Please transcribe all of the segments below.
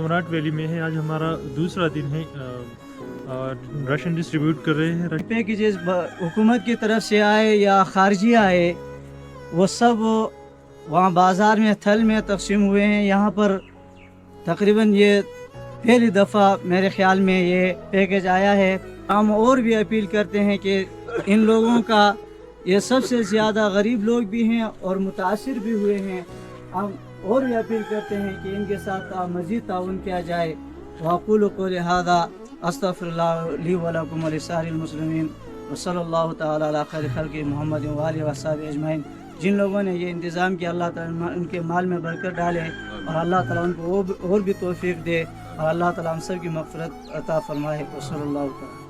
Somnath valley में है। आज हमारा दूसरा दिन है। राशन डिस्ट्रीब्यूट कर रहे हैं। पैकेजेस हुकूमत की तरफ से आए या खारजी आए, वो सब वहाँ बाज़ार में थल में तकसीम हुए हैं। यहाँ पर तकरीबन ये पहली दफ़ा मेरे ख़्याल में ये पैकेज आया है। हम और भी अपील करते हैं कि इन लोगों का, ये सबसे ज़्यादा गरीब लोग भी हैं और मुतासिर भी हुए हैं। हम और भी अपील करते हैं कि इनके साथ मज़ीद ताउन किया जाए। वक़ूलु क़ौली हाज़ा अस्तग़फ़िरुल्लाह ली व लकुम व लिसाइरिल मुस्लिमीन व सल्लल्लाहु तआला अला खैरि खल्क़ि मुहम्मद व आलिहि व अस्हाबिहि अजमईन। जिन लोगों ने ये इंतज़ाम किया, अल्लाह ताला उनके माल में बरकत डाले और अल्लाह ताला उनको और भी तौफीक दे और अल्लाह ताला हम सब की मग़फ़िरत अता फ़रमाए। व सल्लल्लाहु तआला।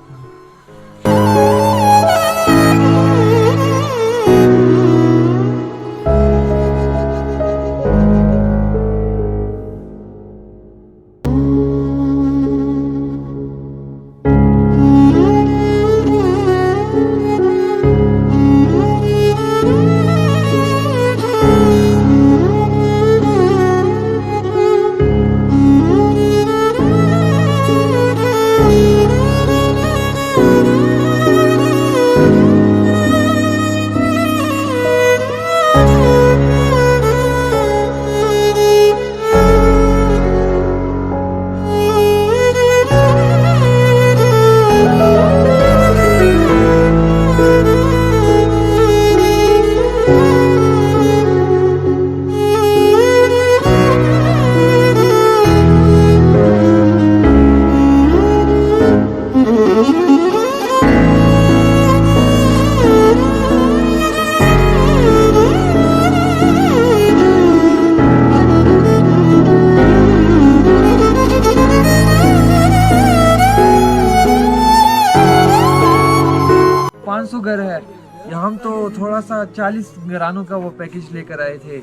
घर है। हम तो थोड़ा सा 40 घरानों का वो पैकेज लेकर आए थे।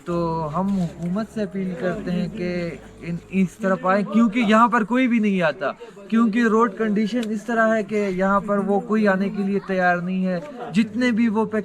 तो हम हुकूमत से अपील करते हैं कि इस तरफ आए, क्योंकि यहाँ पर कोई भी नहीं आता, क्योंकि रोड कंडीशन इस तरह है कि यहाँ पर वो कोई आने के लिए तैयार नहीं है। जितने भी वो